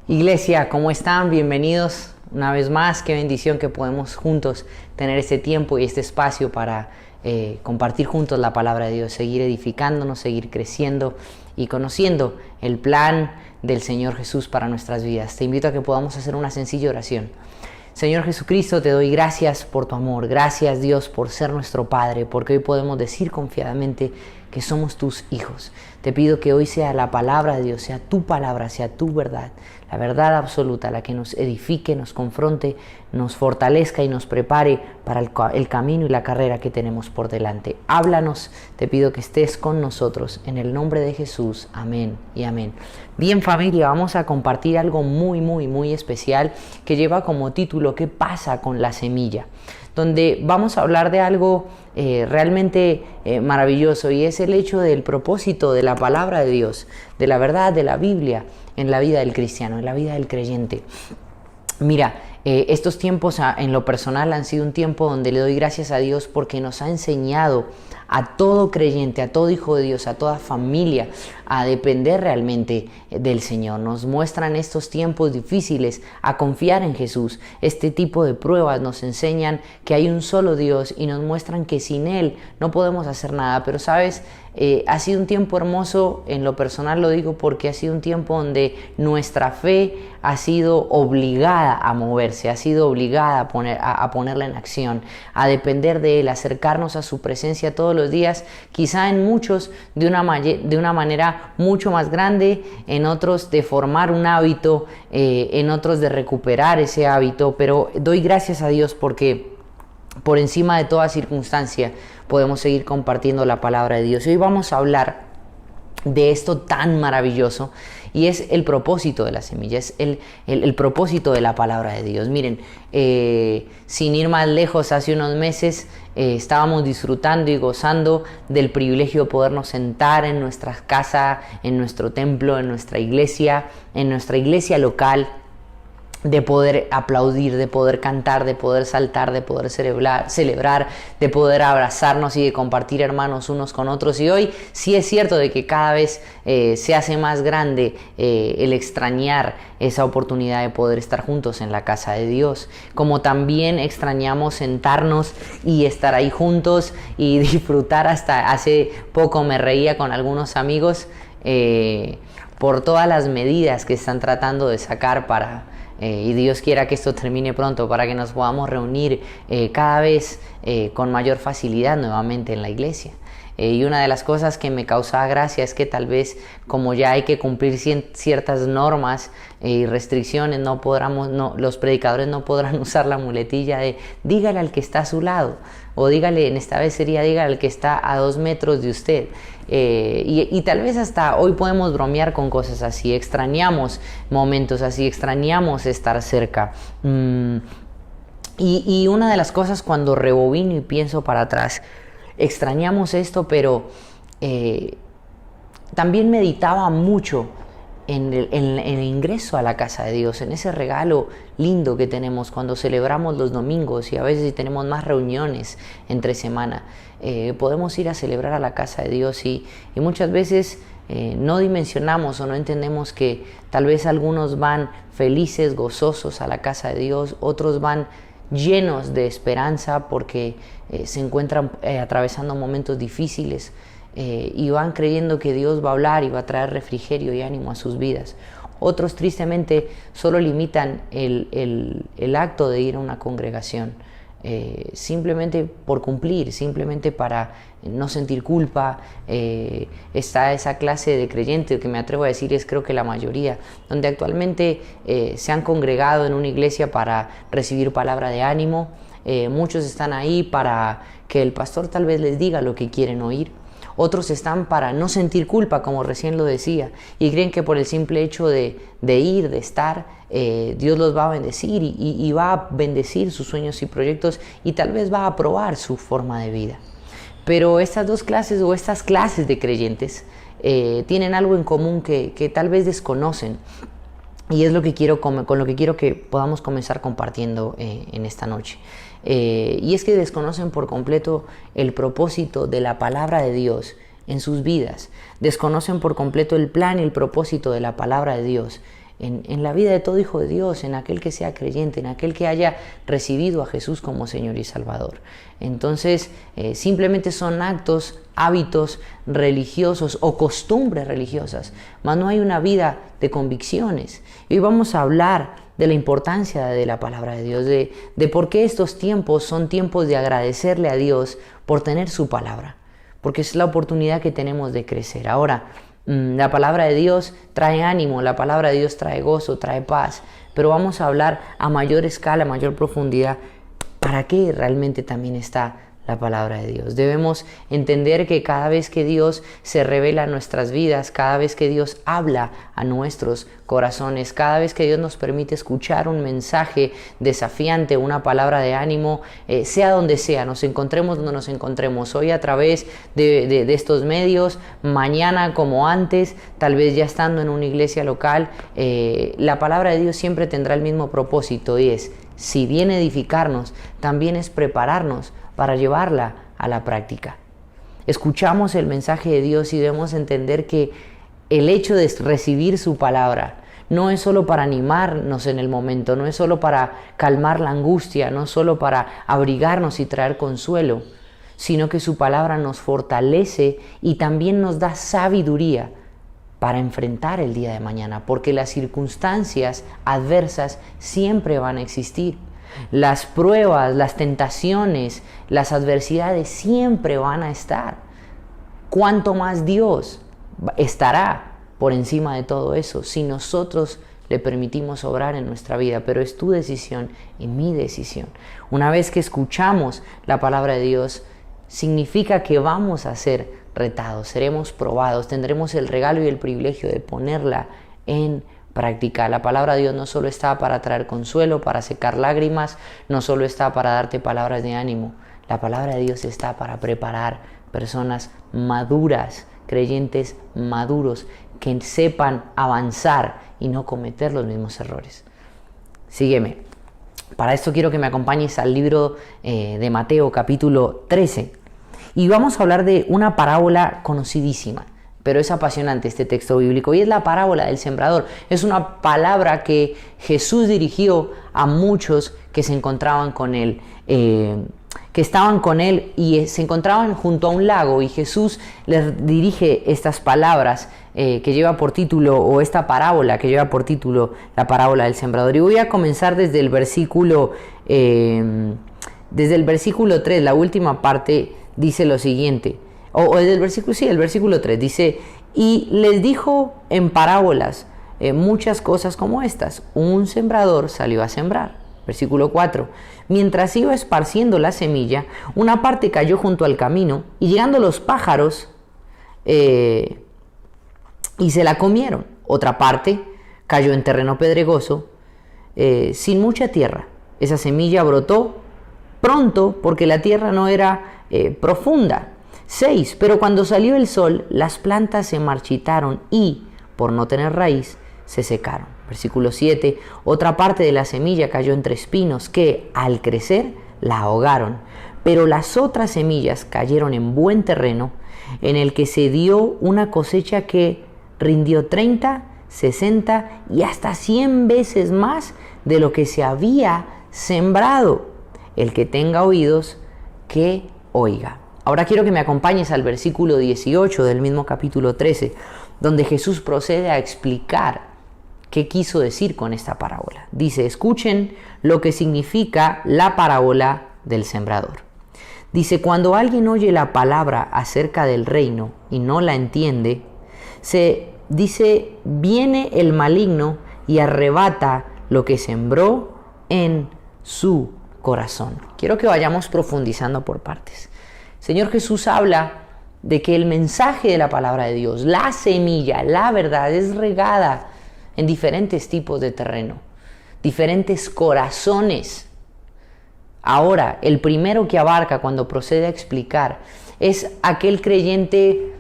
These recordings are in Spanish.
Iglesia, ¿cómo están? Bienvenidos una vez más. Qué bendición que podemos juntos tener este tiempo y este espacio para compartir juntos la palabra de Dios, seguir edificándonos, seguir creciendo y conociendo el plan del Señor Jesús para nuestras vidas. Te invito a que podamos hacer una sencilla oración. Señor Jesucristo, te doy gracias por tu amor. Gracias, Dios, por ser nuestro Padre, porque hoy podemos decir confiadamente que somos tus hijos. Te pido que hoy sea la palabra de Dios, sea tu palabra, sea tu verdad, la verdad absoluta, la que nos edifique, nos confronte, nos fortalezca y nos prepare para el camino y la carrera que tenemos por delante. Háblanos, te pido que estés con nosotros, en el nombre de Jesús. Amén y amén. Bien, familia, vamos a compartir algo muy especial que lleva como título ¿Qué pasa con la semilla?, donde vamos a hablar de algo realmente maravilloso, y es el hecho del propósito de la palabra de Dios, de la verdad de la Biblia en la vida del cristiano, en la vida del creyente. Mira, estos tiempos en lo personal han sido un tiempo donde le doy gracias a Dios porque nos ha enseñado a todo creyente, a todo hijo de Dios, a toda familia, a depender realmente del Señor. Nos muestran estos tiempos difíciles a confiar en Jesús. Este tipo de pruebas nos enseñan que hay un solo Dios y nos muestran que sin Él no podemos hacer nada. Pero sabes, ha sido un tiempo hermoso, en lo personal lo digo porque ha sido un tiempo donde nuestra fe ha sido obligada a moverse, ha sido obligada a ponerla en acción, a depender de Él, a acercarnos a su presencia todos los días, quizá en muchos de una manera mucho más grande, en otros de formar un hábito, en otros de recuperar ese hábito, pero doy gracias a Dios porque por encima de toda circunstancia podemos seguir compartiendo la palabra de Dios. Y hoy vamos a hablar de esto tan maravilloso, y es el propósito de la semilla, es el propósito de la palabra de Dios. Miren, sin ir más lejos, hace unos meses estábamos disfrutando y gozando del privilegio de podernos sentar en nuestra casa, en nuestro templo, en nuestra iglesia local, de poder aplaudir, de poder cantar, de poder saltar, de poder celebrar, de poder abrazarnos y de compartir, hermanos, unos con otros. Y hoy sí es cierto de que cada vez se hace más grande el extrañar esa oportunidad de poder estar juntos en la casa de Dios, como también extrañamos sentarnos y estar ahí juntos y disfrutar. Hasta hace poco me reía con algunos amigos por todas las medidas que están tratando de sacar y Dios quiera que esto termine pronto, para que nos podamos reunir cada vez con mayor facilidad nuevamente en la iglesia. Y una de las cosas que me causaba gracia es que tal vez, como ya hay que cumplir ciertas normas y restricciones, los predicadores no podrán usar la muletilla de dígale al que está a su lado, o dígale, en esta vez sería dígale al que está a 2 metros de usted. Y tal vez hasta hoy podemos bromear con cosas así, extrañamos momentos así, extrañamos estar cerca. Y una de las cosas, cuando rebobino y pienso para atrás, extrañamos esto, pero también meditaba mucho en el ingreso a la casa de Dios, en ese regalo lindo que tenemos cuando celebramos los domingos, y a veces si tenemos más reuniones entre semana, podemos ir a celebrar a la casa de Dios, y muchas veces no dimensionamos o no entendemos que tal vez algunos van felices, gozosos a la casa de Dios, otros van llenos de esperanza porque se encuentran atravesando momentos difíciles, y van creyendo que Dios va a hablar y va a traer refrigerio y ánimo a sus vidas. Otros tristemente solo limitan el acto de ir a una congregación, simplemente por cumplir, simplemente para no sentir culpa. Está esa clase de creyentes, que me atrevo a decir es creo que la mayoría, donde actualmente se han congregado en una iglesia para recibir palabra de ánimo. Muchos están ahí para que el pastor tal vez les diga lo que quieren oír. Otros están para no sentir culpa, como recién lo decía, y creen que por el simple hecho de ir, de estar, Dios los va a bendecir y va a bendecir sus sueños y proyectos, y tal vez va a aprobar su forma de vida. Pero estas dos clases, o estas clases de creyentes, tienen algo en común que tal vez desconocen, y es con lo que quiero que podamos comenzar compartiendo en esta noche. Y es que desconocen por completo el propósito de la palabra de Dios en sus vidas. Desconocen por completo el plan y el propósito de la palabra de Dios en la vida de todo hijo de Dios, en aquel que sea creyente, en aquel que haya recibido a Jesús como Señor y Salvador. Entonces, simplemente son actos, hábitos religiosos o costumbres religiosas, mas no hay una vida de convicciones. Y hoy vamos a hablar de la importancia de la palabra de Dios, de por qué estos tiempos son tiempos de agradecerle a Dios por tener su palabra, porque es la oportunidad que tenemos de crecer. Ahora, la palabra de Dios trae ánimo, la palabra de Dios trae gozo, trae paz, pero vamos a hablar a mayor escala, a mayor profundidad, ¿para qué realmente también está la palabra de Dios? Debemos entender que cada vez que Dios se revela en nuestras vidas, cada vez que Dios habla a nuestros corazones, cada vez que Dios nos permite escuchar un mensaje desafiante, una palabra de ánimo, sea donde sea, nos encontremos donde nos encontremos, hoy a través de estos medios, mañana como antes, tal vez ya estando en una iglesia local, la palabra de Dios siempre tendrá el mismo propósito, y es, si viene a edificarnos, también es prepararnos para llevarla a la práctica. Escuchamos el mensaje de Dios y debemos entender que el hecho de recibir su palabra no es solo para animarnos en el momento, no es solo para calmar la angustia, no es solo para abrigarnos y traer consuelo, sino que su palabra nos fortalece y también nos da sabiduría para enfrentar el día de mañana, porque las circunstancias adversas siempre van a existir. Las pruebas, las tentaciones, las adversidades siempre van a estar. ¿Cuánto más Dios estará por encima de todo eso si nosotros le permitimos obrar en nuestra vida? Pero es tu decisión y mi decisión. Una vez que escuchamos la palabra de Dios, significa que vamos a ser retados, seremos probados, tendremos el regalo y el privilegio de ponerla en práctica. La palabra de Dios no solo está para traer consuelo, para secar lágrimas, no solo está para darte palabras de ánimo. La palabra de Dios está para preparar personas maduras, creyentes maduros, que sepan avanzar y no cometer los mismos errores. Sígueme. Para esto quiero que me acompañes al libro de Mateo, capítulo 13. Y vamos a hablar de una parábola conocidísima, pero es apasionante este texto bíblico, y es la parábola del sembrador. Es una palabra que Jesús dirigió a muchos que se encontraban con él, que estaban con él y se encontraban junto a un lago, y Jesús les dirige estas palabras que lleva por título, o esta parábola que lleva por título, la parábola del sembrador. Y voy a comenzar desde el versículo 3, la última parte dice lo siguiente. O desde el versículo 3 dice: y les dijo en parábolas muchas cosas como estas. Un sembrador salió a sembrar. Versículo 4. Mientras iba esparciendo la semilla, una parte cayó junto al camino, y llegando los pájaros y se la comieron. Otra parte cayó en terreno pedregoso, sin mucha tierra. Esa semilla brotó pronto porque la tierra no era profunda. 6. Pero cuando salió el sol, las plantas se marchitaron y, por no tener raíz, se secaron. Versículo 7. Otra parte de la semilla cayó entre espinos que, al crecer, la ahogaron. Pero las otras semillas cayeron en buen terreno, en el que se dio una cosecha que rindió 30, 60 y hasta 100 veces más de lo que se había sembrado. El que tenga oídos, que oiga. Ahora quiero que me acompañes al versículo 18 del mismo capítulo 13, donde Jesús procede a explicar qué quiso decir con esta parábola. Dice: escuchen lo que significa la parábola del sembrador. Dice: cuando alguien oye la palabra acerca del reino y no la entiende, viene el maligno y arrebata lo que sembró en su corazón. Quiero que vayamos profundizando por partes. Señor Jesús habla de que el mensaje de la palabra de Dios, la semilla, la verdad, es regada en diferentes tipos de terreno, diferentes corazones. Ahora, el primero que abarca cuando procede a explicar es aquel creyente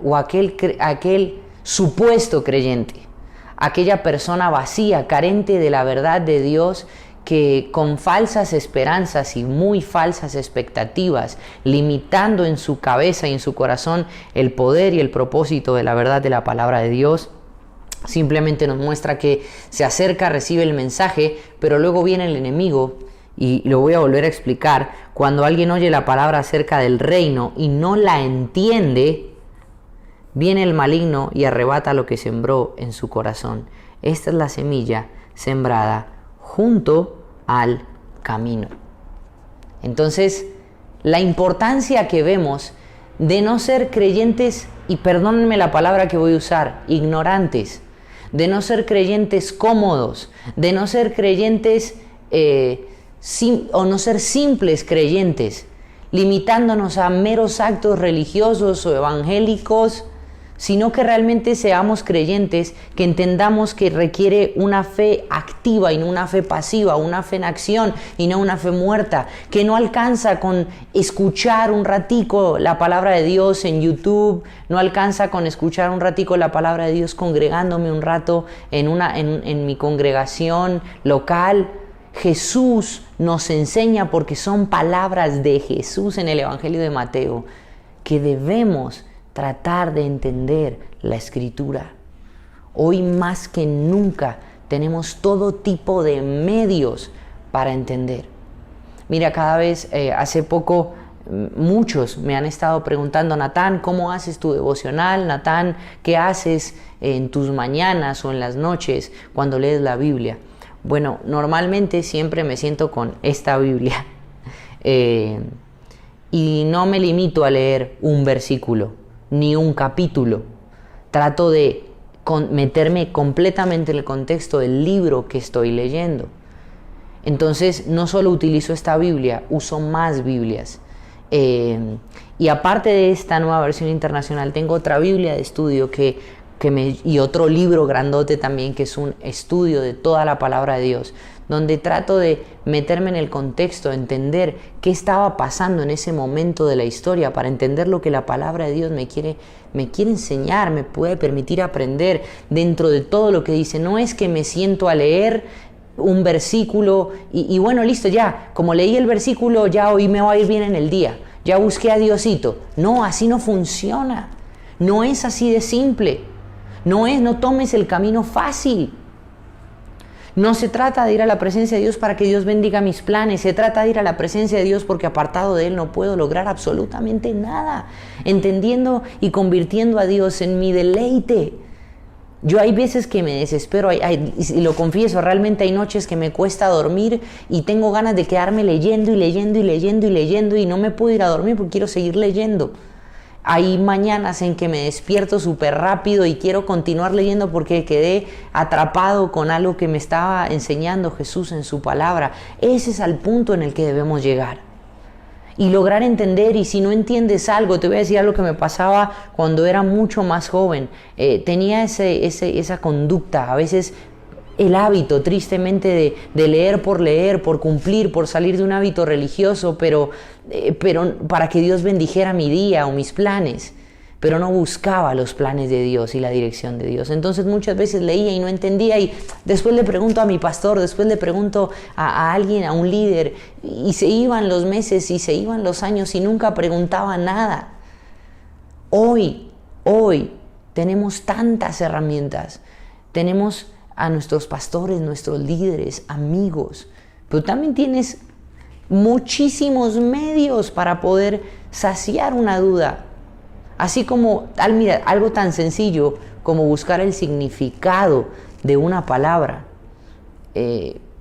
o aquel supuesto creyente, aquella persona vacía, carente de la verdad de Dios, que con falsas esperanzas y muy falsas expectativas, limitando en su cabeza y en su corazón el poder y el propósito de la verdad de la palabra de Dios, simplemente nos muestra que se acerca, recibe el mensaje, pero luego viene el enemigo, y lo voy a volver a explicar. Cuando alguien oye la palabra acerca del reino y no la entiende, viene el maligno y arrebata lo que sembró en su corazón. Esta es la semilla sembrada junto al camino. Entonces, la importancia que vemos de no ser creyentes, y perdónenme la palabra que voy a usar, ignorantes, de no ser creyentes cómodos, de no ser creyentes o no ser simples creyentes, limitándonos a meros actos religiosos o evangélicos, sino que realmente seamos creyentes, que entendamos que requiere una fe activa y no una fe pasiva, una fe en acción y no una fe muerta, que no alcanza con escuchar un ratico la palabra de Dios en YouTube, no alcanza con escuchar un ratico la palabra de Dios congregándome un rato en mi congregación local. Jesús nos enseña, porque son palabras de Jesús en el Evangelio de Mateo, que debemos tratar de entender la Escritura. Hoy más que nunca tenemos todo tipo de medios para entender. Mira, cada vez, hace poco, muchos me han estado preguntando: Natán, ¿cómo haces tu devocional? Natán, ¿qué haces en tus mañanas o en las noches cuando lees la Biblia? Bueno, normalmente siempre me siento con esta Biblia y no me limito a leer un versículo ni un capítulo. Trato de meterme completamente en el contexto del libro que estoy leyendo. Entonces, no solo utilizo esta Biblia, uso más Biblias. Y aparte de esta Nueva Versión Internacional, tengo otra Biblia de estudio y otro libro grandote también, que es un estudio de toda la palabra de Dios, donde trato de meterme en el contexto, entender qué estaba pasando en ese momento de la historia, para entender lo que la palabra de Dios me quiere enseñar, me puede permitir aprender dentro de todo lo que dice. No es que me siento a leer un versículo y bueno, listo, ya, como leí el versículo, ya hoy me va a ir bien en el día, ya busqué a Diosito. No, así no funciona, no es así de simple. No tomes el camino fácil. No se trata de ir a la presencia de Dios para que Dios bendiga mis planes. Se trata de ir a la presencia de Dios porque apartado de Él no puedo lograr absolutamente nada. Entendiendo y convirtiendo a Dios en mi deleite. Yo hay veces que me desespero, y lo confieso, realmente hay noches que me cuesta dormir y tengo ganas de quedarme leyendo y no me puedo ir a dormir porque quiero seguir leyendo. Hay mañanas en que me despierto súper rápido y quiero continuar leyendo porque quedé atrapado con algo que me estaba enseñando Jesús en su palabra. Ese es el punto en el que debemos llegar y lograr entender. Y si no entiendes algo, te voy a decir algo que me pasaba cuando era mucho más joven. Tenía esa conducta, a veces el hábito, tristemente, de leer, por cumplir, por salir de un hábito religioso, pero para que Dios bendijera mi día o mis planes, pero no buscaba los planes de Dios y la dirección de Dios. Entonces muchas veces leía y no entendía, y después le pregunto a mi pastor, después le pregunto a alguien, a un líder, y se iban los meses y se iban los años y nunca preguntaba nada. Hoy tenemos tantas herramientas, tenemos a nuestros pastores, nuestros líderes, amigos, pero también tienes muchísimos medios para poder saciar una duda. Así como, mira, algo tan sencillo como buscar el significado de una palabra,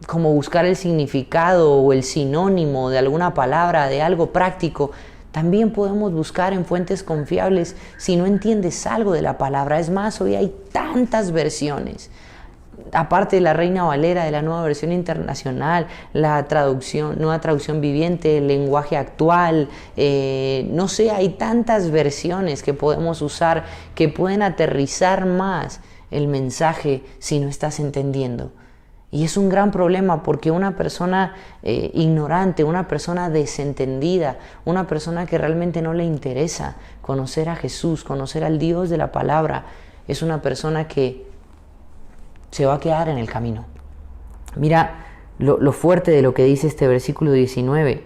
como buscar el significado o el sinónimo de alguna palabra, de algo práctico. También podemos buscar en fuentes confiables si no entiendes algo de la palabra. Es más, hoy hay tantas versiones. Aparte de la Reina Valera, de la Nueva Versión Internacional, la Nueva Traducción Viviente, el lenguaje actual, hay tantas versiones que podemos usar que pueden aterrizar más el mensaje si no estás entendiendo. Y es un gran problema porque una persona ignorante, una persona desentendida, una persona que realmente no le interesa conocer a Jesús, conocer al Dios de la palabra, es una persona que se va a quedar en el camino. Mira lo fuerte de lo que dice este versículo 19.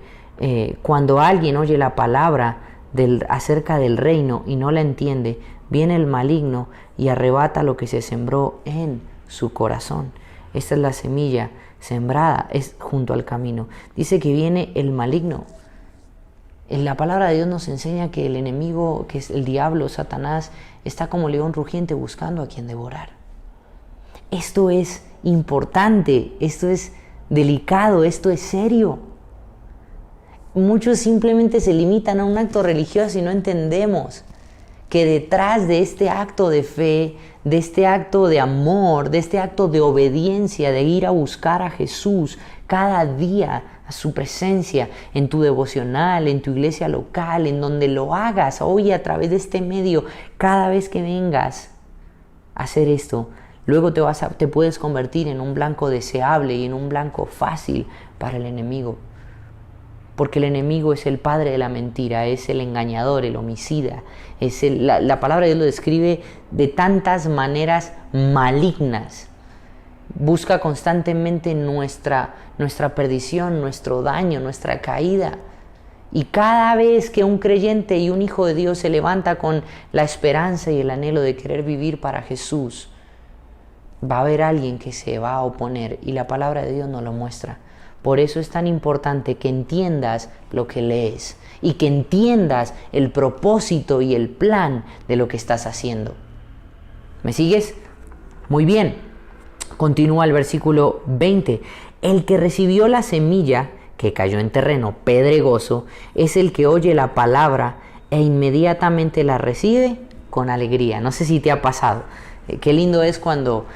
Cuando alguien oye la palabra acerca del reino y no la entiende, viene el maligno y arrebata lo que se sembró en su corazón. Esta es la semilla sembrada, es junto al camino. Dice que viene el maligno. En la palabra de Dios nos enseña que el enemigo, que es el diablo, Satanás, está como león rugiente buscando a quien devorar. Esto es importante, esto es delicado, esto es serio. Muchos simplemente se limitan a un acto religioso y no entendemos que detrás de este acto de fe, de este acto de amor, de este acto de obediencia, de ir a buscar a Jesús cada día, a su presencia, en tu devocional, en tu iglesia local, en donde lo hagas hoy a través de este medio, cada vez que vengas a hacer esto, luego te puedes convertir en un blanco deseable y en un blanco fácil para el enemigo. Porque el enemigo es el padre de la mentira, es el engañador, el homicida. La palabra de Dios lo describe de tantas maneras malignas. Busca constantemente nuestra perdición, nuestro daño, nuestra caída. Y cada vez que un creyente y un hijo de Dios se levanta con la esperanza y el anhelo de querer vivir para Jesús, va a haber alguien que se va a oponer, y la palabra de Dios nos lo muestra. Por eso es tan importante que entiendas lo que lees y que entiendas el propósito y el plan de lo que estás haciendo. ¿Me sigues? Muy bien. Continúa el versículo 20. El que recibió la semilla que cayó en terreno pedregoso es el que oye la palabra e inmediatamente la recibe con alegría. No sé si te ha pasado. Qué lindo es cuando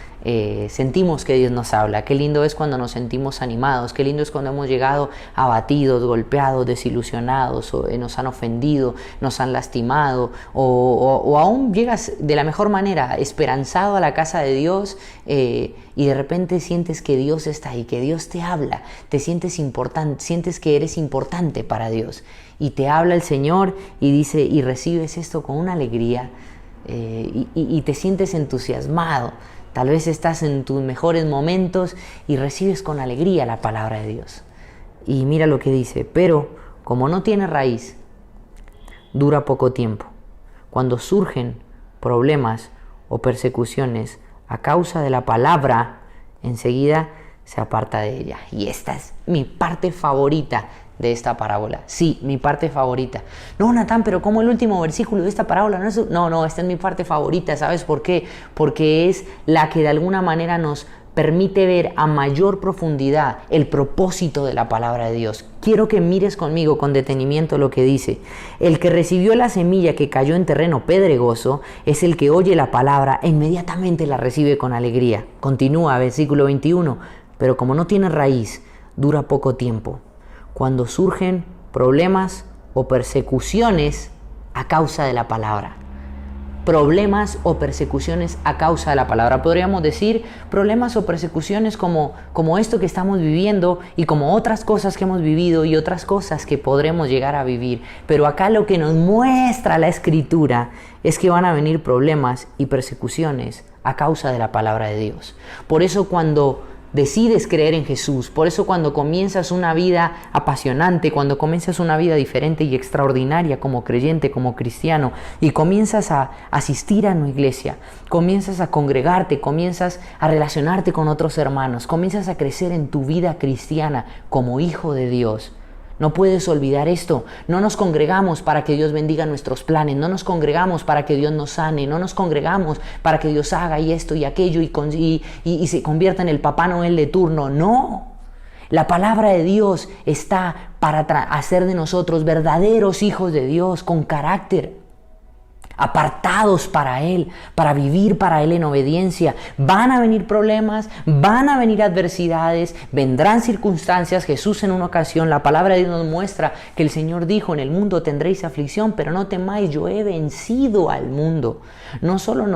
sentimos que Dios nos habla, qué lindo es cuando nos sentimos animados, qué lindo es cuando hemos llegado abatidos, golpeados, desilusionados, o nos han ofendido, nos han lastimado, o aún llegas de la mejor manera, esperanzado a la casa de Dios, y de repente sientes que Dios está ahí, que Dios te habla, te sientes importante, sientes que eres importante para Dios, y te habla el Señor y dice, y recibes esto con una alegría, y te sientes entusiasmado. Tal vez estás en tus mejores momentos y recibes con alegría la palabra de Dios. Y mira lo que dice, pero como no tiene raíz, dura poco tiempo. Cuando surgen problemas o persecuciones a causa de la palabra, enseguida se aparta de ella. Y esta es mi parte favorita de esta parábola. Sí, mi parte favorita. No, Natán, pero ¿cómo el último versículo de esta parábola? No, esta es mi parte favorita. ¿Sabes por qué? Porque es la que de alguna manera nos permite ver a mayor profundidad el propósito de la palabra de Dios. Quiero que mires conmigo con detenimiento lo que dice. El que recibió la semilla que cayó en terreno pedregoso es el que oye la palabra e inmediatamente la recibe con alegría. Continúa, versículo 21. Pero como no tiene raíz, dura poco tiempo. Cuando surgen problemas o persecuciones a causa de la palabra. Problemas o persecuciones a causa de la palabra. Podríamos decir problemas o persecuciones como esto que estamos viviendo y como otras cosas que hemos vivido y otras cosas que podremos llegar a vivir. Pero acá lo que nos muestra la Escritura es que van a venir problemas y persecuciones a causa de la palabra de Dios. Por eso cuando decides creer en Jesús, por eso cuando comienzas una vida apasionante, cuando comienzas una vida diferente y extraordinaria como creyente, como cristiano, y comienzas a asistir a una iglesia, comienzas a congregarte, comienzas a relacionarte con otros hermanos, comienzas a crecer en tu vida cristiana como hijo de Dios. No puedes olvidar esto. No nos congregamos para que Dios bendiga nuestros planes. No nos congregamos para que Dios nos sane. No nos congregamos para que Dios haga y esto y aquello y se convierta en el Papá Noel de turno. No. La palabra de Dios está para hacer de nosotros verdaderos hijos de Dios con carácter, apartados para Él, para vivir para Él en obediencia. Van a venir problemas, van a venir adversidades, vendrán circunstancias. Jesús en una ocasión, la palabra de Dios nos muestra que el Señor dijo, en el mundo tendréis aflicción, pero no temáis, yo he vencido al mundo. No solo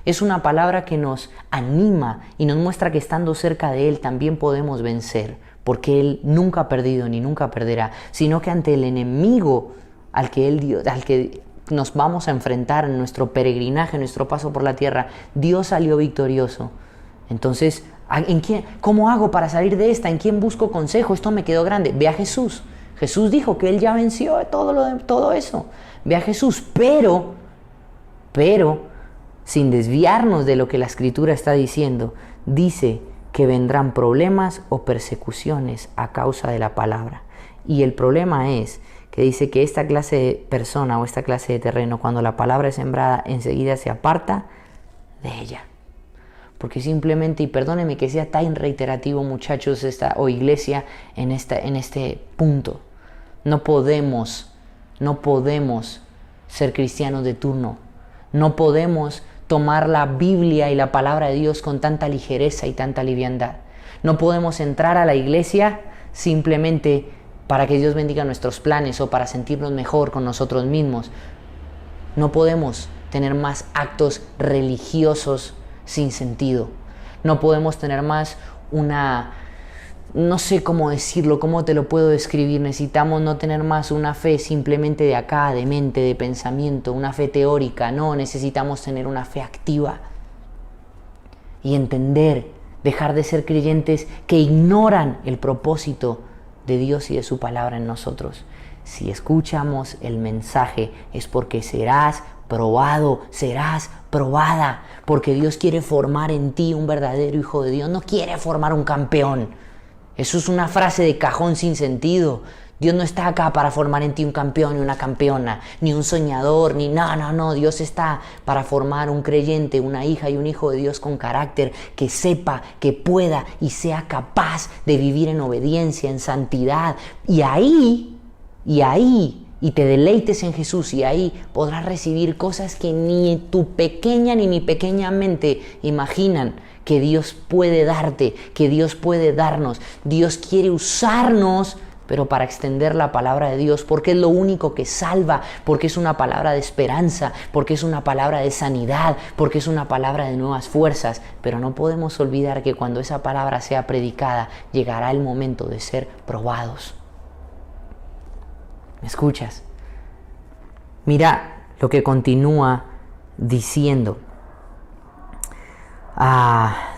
es una palabra que nos anima y nos muestra que estando cerca de Él también podemos vencer, porque Él nunca ha perdido ni nunca perderá, sino que ante el enemigo al que nos vamos a enfrentar en nuestro peregrinaje, en nuestro paso por la tierra, Dios salió victorioso. Entonces, ¿cómo hago para salir de esta? ¿En quién busco consejo? Esto me quedó grande. Ve a Jesús. Jesús dijo que Él ya venció todo eso. Ve a Jesús, pero sin desviarnos de lo que la Escritura está diciendo, dice que vendrán problemas o persecuciones a causa de la palabra. Y el problema es que dice que esta clase de persona o esta clase de terreno, cuando la palabra es sembrada, enseguida se aparta de ella. Porque simplemente, y perdónenme que sea tan reiterativo, muchachos, o iglesia, en este punto, no podemos ser cristianos de turno. No podemos tomar la Biblia y la palabra de Dios con tanta ligereza y tanta liviandad. No podemos entrar a la iglesia simplemente para que Dios bendiga nuestros planes o para sentirnos mejor con nosotros mismos. No podemos tener más actos religiosos sin sentido. No podemos tener más no sé cómo decirlo, cómo te lo puedo describir. Necesitamos no tener más una fe simplemente de acá, de mente, de pensamiento, una fe teórica. No, necesitamos tener una fe activa y entender, dejar de ser creyentes que ignoran el propósito de Dios y de su palabra en nosotros. Si escuchamos el mensaje es porque serás probado, serás probada, porque Dios quiere formar en ti un verdadero hijo de Dios. No quiere formar un campeón. Eso es una frase de cajón sin sentido. Dios no está acá para formar en ti un campeón y una campeona, ni un soñador, ni no. Dios está para formar un creyente, una hija y un hijo de Dios con carácter, que sepa, que pueda y sea capaz de vivir en obediencia, en santidad. Y te deleites en Jesús, y ahí podrás recibir cosas que ni tu pequeña ni mi pequeña mente imaginan que Dios puede darte, que Dios puede darnos. Dios quiere usarnos, pero para extender la palabra de Dios, porque es lo único que salva, porque es una palabra de esperanza, porque es una palabra de sanidad, porque es una palabra de nuevas fuerzas. Pero no podemos olvidar que cuando esa palabra sea predicada, llegará el momento de ser probados. ¿Me escuchas? Mira lo que continúa diciendo.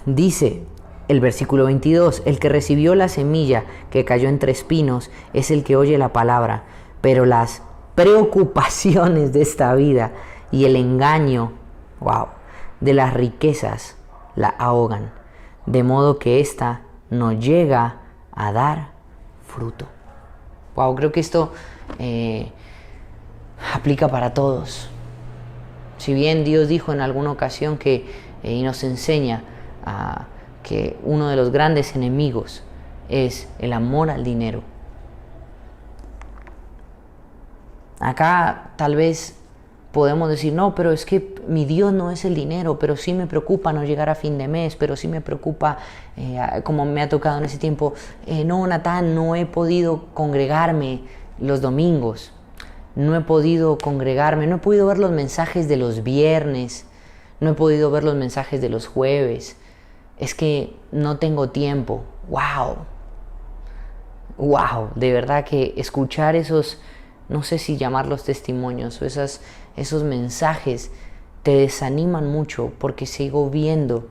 Dice el versículo 22, el que recibió la semilla que cayó entre espinos es el que oye la palabra, pero las preocupaciones de esta vida y el engaño, de las riquezas la ahogan, de modo que ésta no llega a dar fruto. Creo que esto aplica para todos. Si bien Dios dijo en alguna ocasión y nos enseña que uno de los grandes enemigos es el amor al dinero. Acá tal vez podemos decir, no, pero es que mi Dios no es el dinero, pero sí me preocupa no llegar a fin de mes, pero sí me preocupa, como me ha tocado en ese tiempo, no, Natán, no he podido congregarme los domingos, no he podido congregarme, no he podido ver los mensajes de los viernes, no he podido ver los mensajes de los jueves, es que no tengo tiempo. De verdad que escuchar esos, no sé si llamarlos testimonios o esos mensajes te desaniman mucho, porque sigo viendo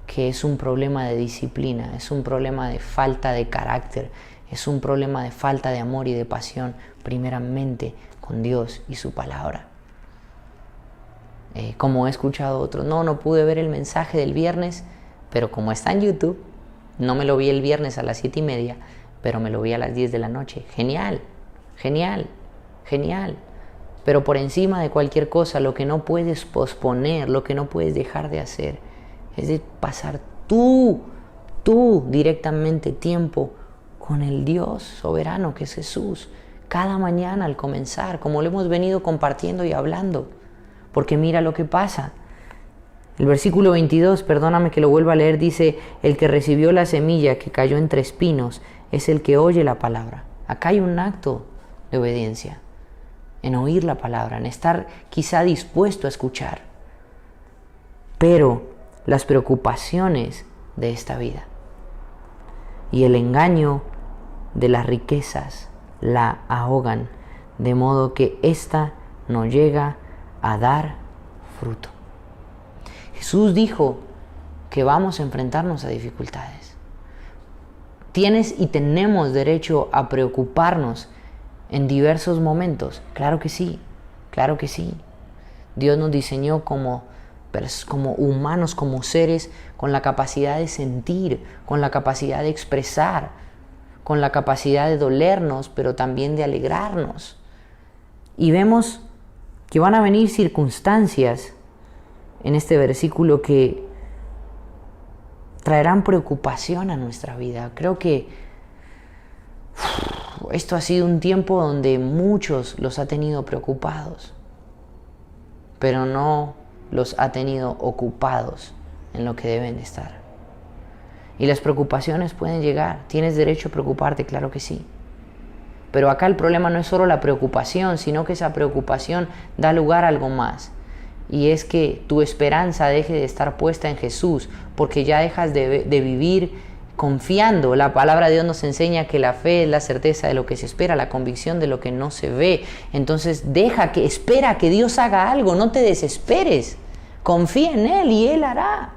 que es un problema de disciplina, es un problema de falta de carácter, es un problema de falta de amor y de pasión, primeramente con Dios y su palabra. Como he escuchado otros, no pude ver el mensaje del viernes, pero como está en YouTube, no me lo vi el viernes a las 7:30, pero me lo vi a las 10 de la noche. Genial. Pero por encima de cualquier cosa, lo que no puedes posponer, lo que no puedes dejar de hacer, es de pasar tú directamente tiempo con el Dios soberano que es Jesús, cada mañana al comenzar, como lo hemos venido compartiendo y hablando. Porque mira lo que pasa. El versículo 22, perdóname que lo vuelva a leer, dice, el que recibió la semilla que cayó entre espinos es el que oye la palabra. Acá hay un acto de obediencia, en oír la palabra, en estar quizá dispuesto a escuchar. Pero las preocupaciones de esta vida y el engaño de las riquezas la ahogan, de modo que ésta no llega a dar fruto. Jesús dijo que vamos a enfrentarnos a dificultades. Tienes y tenemos derecho a preocuparnos en diversos momentos. Claro que sí. Dios nos diseñó como como humanos, como seres con la capacidad de sentir, con la capacidad de expresar, con la capacidad de dolernos, pero también de alegrarnos. Y vemos que van a venir circunstancias en este versículo que traerán preocupación a nuestra vida. Creo que esto ha sido un tiempo donde muchos los ha tenido preocupados, pero no los ha tenido ocupados en lo que deben de estar. Y las preocupaciones pueden llegar. ¿Tienes derecho a preocuparte? Claro que sí. Pero acá el problema no es solo la preocupación, sino que esa preocupación da lugar a algo más. Y es que tu esperanza deje de estar puesta en Jesús, porque ya dejas de vivir confiando. La palabra de Dios nos enseña que la fe es la certeza de lo que se espera, la convicción de lo que no se ve. Entonces espera que Dios haga algo, no te desesperes. Confía en Él y Él hará.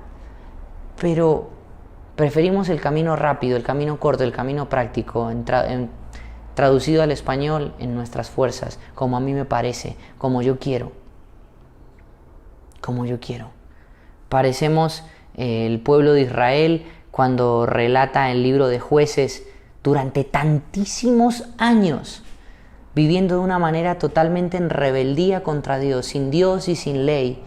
Pero preferimos el camino rápido, el camino corto, el camino práctico, traducido al español en nuestras fuerzas, como a mí me parece, como yo quiero. Como yo quiero. Parecemos el pueblo de Israel cuando relata el libro de Jueces durante tantísimos años, viviendo de una manera totalmente en rebeldía contra Dios y sin ley,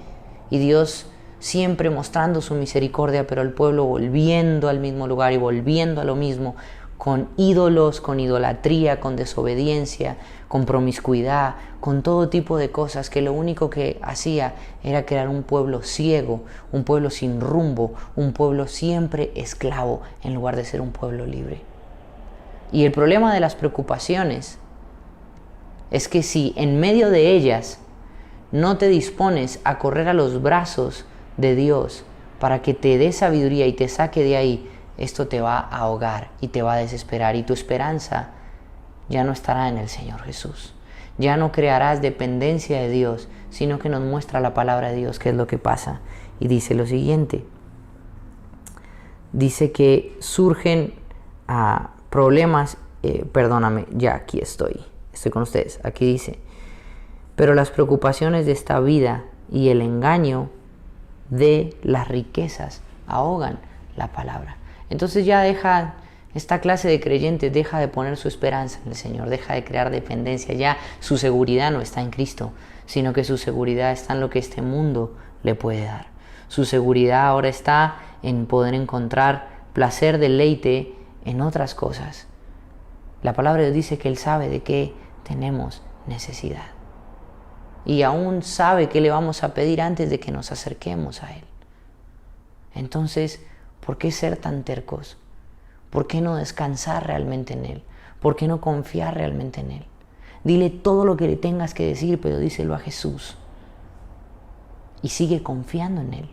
y Dios siempre mostrando su misericordia, pero el pueblo volviendo al mismo lugar y volviendo a lo mismo, con ídolos, con idolatría, con desobediencia, con promiscuidad, con todo tipo de cosas que lo único que hacía era crear un pueblo ciego, un pueblo sin rumbo, un pueblo siempre esclavo en lugar de ser un pueblo libre. Y el problema de las preocupaciones es que si en medio de ellas no te dispones a correr a los brazos de Dios para que te dé sabiduría y te saque de ahí, esto te va a ahogar y te va a desesperar, y tu esperanza ya no estará en el Señor Jesús. Ya no crearás dependencia de Dios, sino que nos muestra la palabra de Dios qué es lo que pasa. Y dice lo siguiente. Dice que surgen problemas, ya aquí estoy con ustedes. Aquí dice, pero las preocupaciones de esta vida y el engaño de las riquezas ahogan la palabra. Entonces ya esta clase de creyentes deja de poner su esperanza en el Señor, deja de crear dependencia. Ya su seguridad no está en Cristo, sino que su seguridad está en lo que este mundo le puede dar. Su seguridad ahora está en poder encontrar placer, deleite en otras cosas. La palabra de Dios dice que Él sabe de qué tenemos necesidad. Y aún sabe qué le vamos a pedir antes de que nos acerquemos a Él. Entonces, ¿por qué ser tan tercos? ¿Por qué no descansar realmente en Él? ¿Por qué no confiar realmente en Él? Dile todo lo que le tengas que decir, pero díselo a Jesús. Y sigue confiando en Él.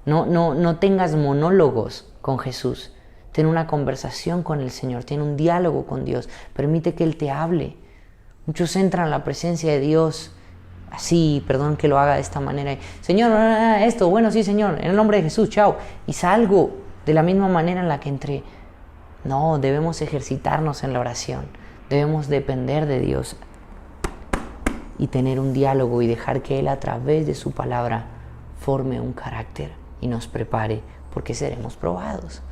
No tengas monólogos con Jesús. Ten una conversación con el Señor, ten un diálogo con Dios. Permite que Él te hable. Muchos entran a la presencia de Dios así, perdón que lo haga de esta manera. Señor, esto, bueno, sí, Señor, en el nombre de Jesús, chao. Y salgo de la misma manera en la que entré. No, debemos ejercitarnos en la oración. Debemos depender de Dios y tener un diálogo y dejar que Él a través de su palabra forme un carácter y nos prepare, porque seremos probados.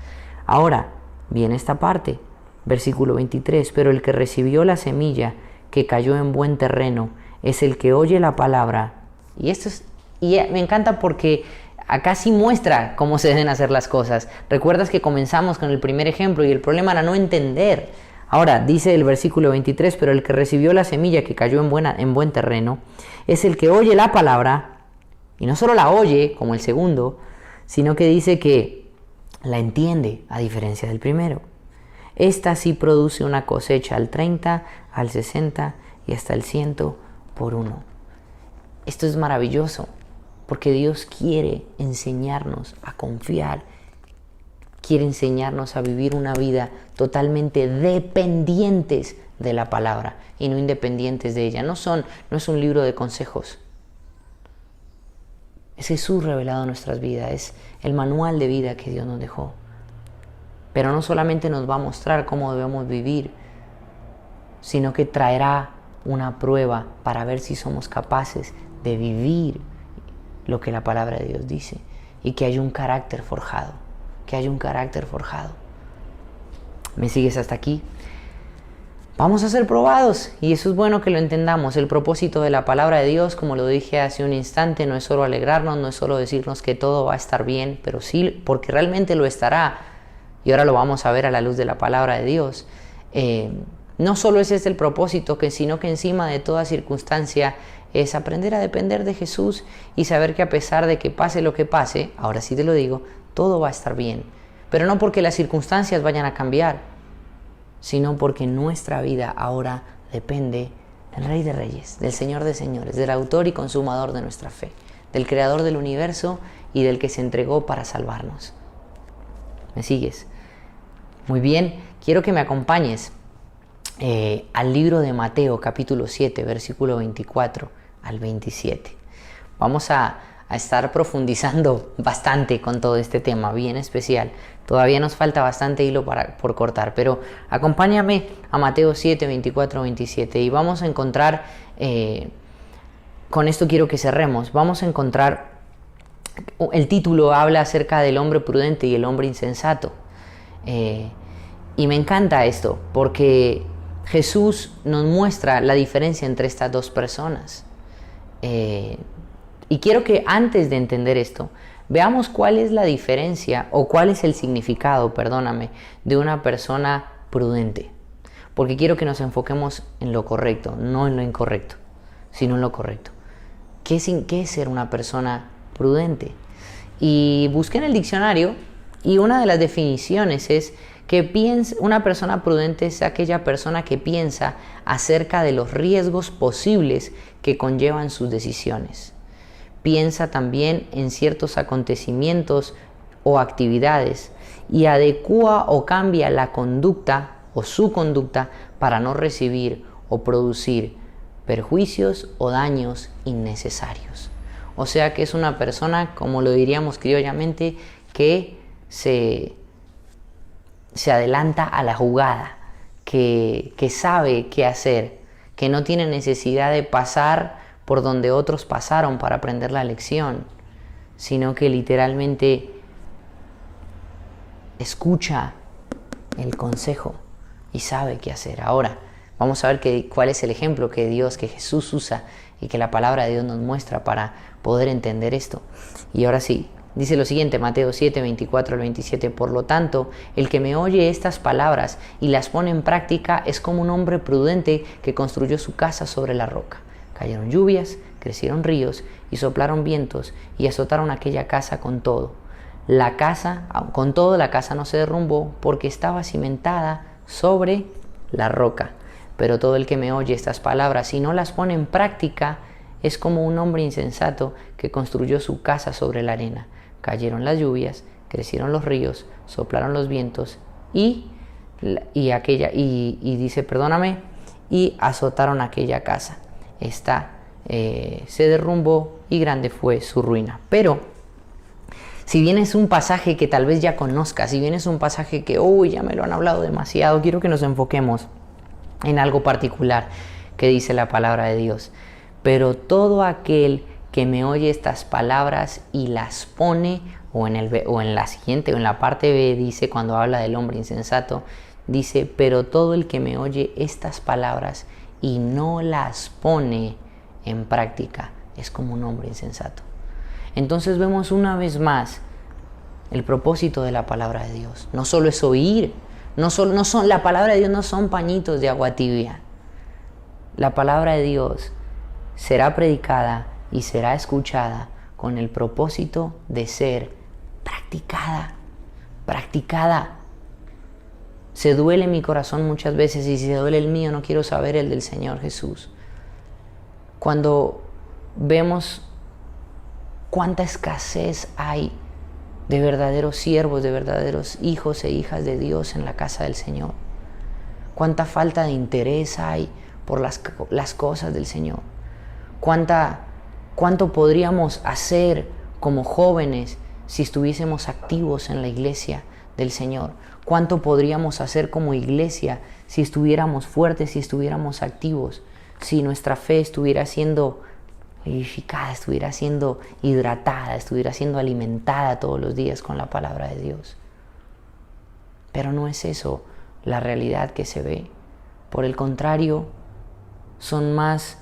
Ahora viene esta parte, versículo 23, pero el que recibió la semilla que cayó en buen terreno es el que oye la palabra. Y me encanta porque acá sí muestra cómo se deben hacer las cosas. Recuerdas que comenzamos con el primer ejemplo y el problema era no entender. Ahora dice el versículo 23, pero el que recibió la semilla que cayó en buen terreno es el que oye la palabra, y no solo la oye como el segundo, sino que dice que la entiende, a diferencia del primero. Esta sí produce una cosecha al 30, al 60 y hasta el 100 por uno. Esto es maravilloso, porque Dios quiere enseñarnos a confiar, quiere enseñarnos a vivir una vida totalmente dependientes de la palabra y no independientes de ella. No es un libro de consejos. Es Jesús revelado en nuestras vidas, es el manual de vida que Dios nos dejó. Pero no solamente nos va a mostrar cómo debemos vivir, sino que traerá una prueba para ver si somos capaces de vivir lo que la palabra de Dios dice y que haya un carácter forjado, que haya un carácter forjado. ¿Me sigues hasta aquí? Vamos a ser probados y eso es bueno que lo entendamos. El propósito de la palabra de Dios, como lo dije hace un instante, no es solo alegrarnos, no es solo decirnos que todo va a estar bien, pero sí, porque realmente lo estará. Y ahora lo vamos a ver a la luz de la palabra de Dios. No solo ese es el propósito, sino que encima de toda circunstancia es aprender a depender de Jesús y saber que a pesar de que pase lo que pase, ahora sí te lo digo, todo va a estar bien. Pero no porque las circunstancias vayan a cambiar, sino porque nuestra vida ahora depende del Rey de Reyes, del Señor de Señores, del autor y consumador de nuestra fe, del creador del universo y del que se entregó para salvarnos. ¿Me sigues? Muy bien, quiero que me acompañes al libro de Mateo, capítulo 7, versículo 24 al 27. Vamos a estar profundizando bastante con todo este tema, bien especial. Todavía nos falta bastante hilo por cortar, pero acompáñame a Mateo 7, 24, 27 y vamos a encontrar, con esto quiero que cerremos, vamos a encontrar, el título habla acerca del hombre prudente y el hombre insensato. Y me encanta esto, porque Jesús nos muestra la diferencia entre estas dos personas. Y quiero que antes de entender esto, veamos cuál es la diferencia o cuál es el significado, de una persona prudente. Porque quiero que nos enfoquemos en lo correcto, no en lo incorrecto, sino en lo correcto. ¿Qué es ser una persona prudente? Y busqué en el diccionario y una de las definiciones es que una persona prudente es aquella persona que piensa acerca de los riesgos posibles que conllevan sus decisiones. Piensa también en ciertos acontecimientos o actividades y adecúa o cambia la conducta o su conducta para no recibir o producir perjuicios o daños innecesarios. O sea que es una persona, como lo diríamos criollamente, que se adelanta a la jugada, que sabe qué hacer, que no tiene necesidad de pasar por donde otros pasaron para aprender la lección, sino que literalmente escucha el consejo y sabe qué hacer. Ahora, vamos a ver cuál es el ejemplo que Jesús usa y que la palabra de Dios nos muestra para poder entender esto. Y ahora sí, dice lo siguiente, Mateo 7, 24 al 27. Por lo tanto, el que me oye estas palabras y las pone en práctica es como un hombre prudente que construyó su casa sobre la roca. Cayeron lluvias, crecieron ríos y soplaron vientos y azotaron aquella casa con todo. La casa no se derrumbó porque estaba cimentada sobre la roca. Pero todo el que me oye estas palabras y no las pone en práctica es como un hombre insensato que construyó su casa sobre la arena. Cayeron las lluvias, crecieron los ríos, soplaron los vientos y azotaron aquella casa. Esta se derrumbó y grande fue su ruina. Pero si bien es un pasaje que tal vez ya conozcas, si bien es un pasaje que ya me lo han hablado demasiado, quiero que nos enfoquemos en algo particular que dice la palabra de Dios. Pero todo aquel que me oye estas palabras y las pone, o en la siguiente, o en la parte B dice, cuando habla del hombre insensato, dice, pero todo el que me oye estas palabras y no las pone en práctica es como un hombre insensato. Entonces vemos una vez más el propósito de la palabra de Dios. No solo es oír, la palabra de Dios no son pañitos de agua tibia. La palabra de Dios será predicada y será escuchada con el propósito de ser practicada. Se duele mi corazón muchas veces y si se duele el mío no quiero saber el del Señor Jesús. Cuando vemos cuánta escasez hay de verdaderos siervos, de verdaderos hijos e hijas de Dios en la casa del Señor. Cuánta falta de interés hay por las cosas del Señor. Cuánto podríamos hacer como jóvenes si estuviésemos activos en la iglesia del Señor. Cuánto podríamos hacer como iglesia si estuviéramos fuertes, si estuviéramos activos, si nuestra fe estuviera siendo vivificada, estuviera siendo hidratada, estuviera siendo alimentada todos los días con la palabra de Dios. Pero no es eso la realidad que se ve. Por el contrario, son más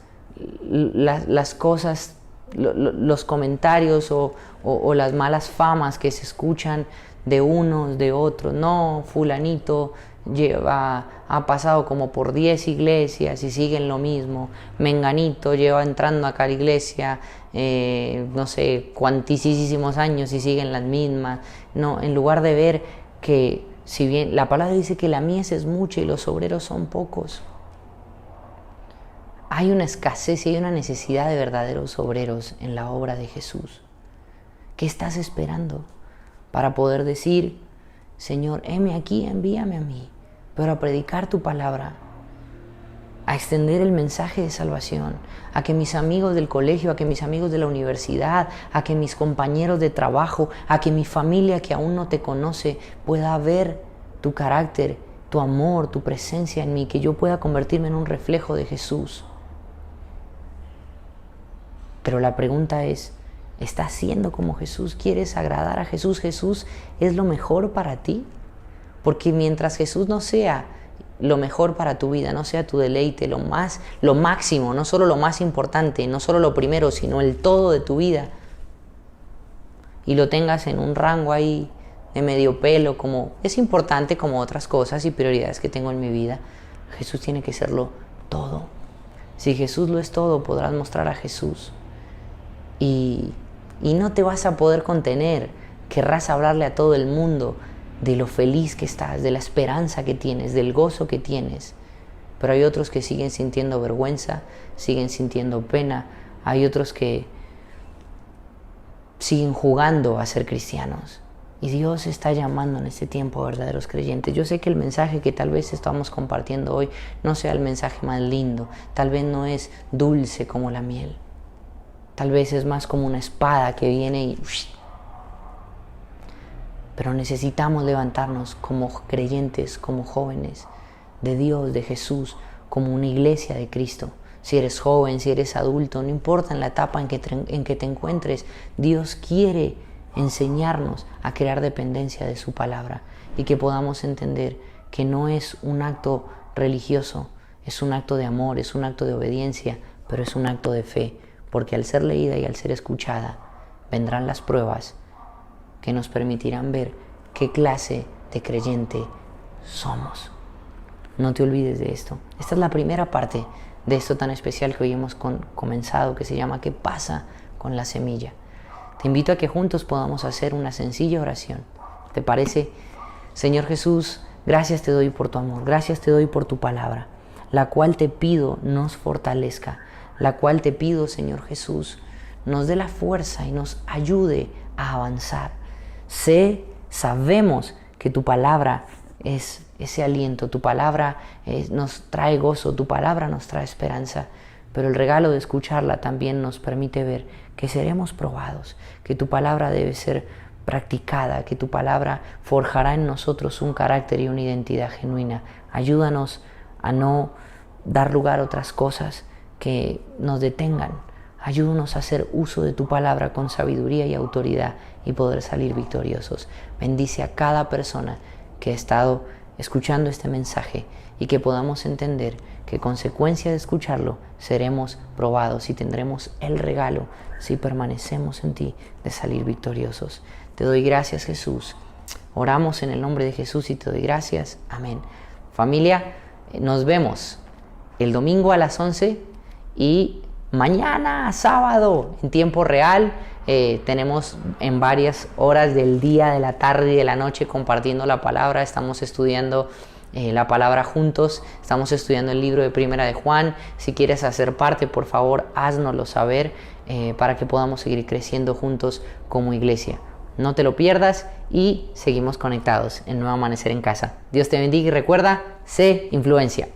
las cosas, los comentarios o las malas famas que se escuchan de unos, de otros. No, fulanito ha pasado como por 10 iglesias y siguen lo mismo. Menganito lleva entrando acá a la iglesia no sé cuantísimos años y siguen las mismas. No, en lugar de ver que si bien la palabra dice que la mies es mucha y los obreros son pocos, hay una escasez y hay una necesidad de verdaderos obreros en la obra de Jesús. ¿Qué estás esperando para poder decir, Señor, heme aquí, envíame a mí, pero a predicar tu palabra, a extender el mensaje de salvación, a que mis amigos del colegio, a que mis amigos de la universidad, a que mis compañeros de trabajo, a que mi familia que aún no te conoce pueda ver tu carácter, tu amor, tu presencia en mí, que yo pueda convertirme en un reflejo de Jesús? Pero la pregunta es, ¿estás siendo como Jesús? ¿Quieres agradar a Jesús? ¿Jesús es lo mejor para ti? Porque mientras Jesús no sea lo mejor para tu vida, no sea tu deleite, lo máximo, no solo lo más importante, no solo lo primero, sino el todo de tu vida, y lo tengas en un rango ahí de medio pelo, como es importante como otras cosas y prioridades que tengo en mi vida, Jesús tiene que serlo todo. Si Jesús lo es todo, podrás mostrar a Jesús. Y no te vas a poder contener, querrás hablarle a todo el mundo de lo feliz que estás, de la esperanza que tienes, del gozo que tienes. Pero hay otros que siguen sintiendo vergüenza, siguen sintiendo pena, hay otros que siguen jugando a ser cristianos. Y Dios está llamando en este tiempo a verdaderos creyentes. Yo sé que el mensaje que tal vez estamos compartiendo hoy no sea el mensaje más lindo, tal vez no es dulce como la miel. Tal vez es más como una espada que viene y... Pero necesitamos levantarnos como creyentes, como jóvenes de Dios, de Jesús, como una iglesia de Cristo. Si eres joven, si eres adulto, no importa en la etapa en que te encuentres, Dios quiere enseñarnos a crear dependencia de su palabra y que podamos entender que no es un acto religioso, es un acto de amor, es un acto de obediencia, pero es un acto de fe. Porque al ser leída y al ser escuchada, vendrán las pruebas que nos permitirán ver qué clase de creyente somos. No te olvides de esto. Esta es la primera parte de esto tan especial que hoy hemos comenzado, que se llama ¿qué pasa con la semilla? Te invito a que juntos podamos hacer una sencilla oración. ¿Te parece? Señor Jesús, gracias te doy por tu amor, gracias te doy por tu palabra, la cual te pido nos fortalezca, la cual te pido, Señor Jesús, nos dé la fuerza y nos ayude a avanzar. Sabemos que tu palabra es ese aliento, tu palabra nos trae gozo, tu palabra nos trae esperanza, pero el regalo de escucharla también nos permite ver que seremos probados, que tu palabra debe ser practicada, que tu palabra forjará en nosotros un carácter y una identidad genuina. Ayúdanos a no dar lugar a otras cosas que nos detengan. Ayúdanos a hacer uso de tu palabra con sabiduría y autoridad y poder salir victoriosos. Bendice a cada persona que ha estado escuchando este mensaje y que podamos entender que consecuencia de escucharlo seremos probados y tendremos el regalo, si permanecemos en ti, de salir victoriosos. Te doy gracias, Jesús. Oramos en el nombre de Jesús y te doy gracias. Amén. Familia, nos vemos el domingo a las 11 y mañana, sábado, en tiempo real. Tenemos en varias horas del día, de la tarde y de la noche compartiendo la palabra. Estamos estudiando la palabra juntos. Estamos estudiando el libro de Primera de Juan. Si quieres hacer parte, por favor, háznoslo saber para que podamos seguir creciendo juntos como iglesia. No te lo pierdas y seguimos conectados en Nuevo Amanecer en Casa. Dios te bendiga y recuerda, sé influencia.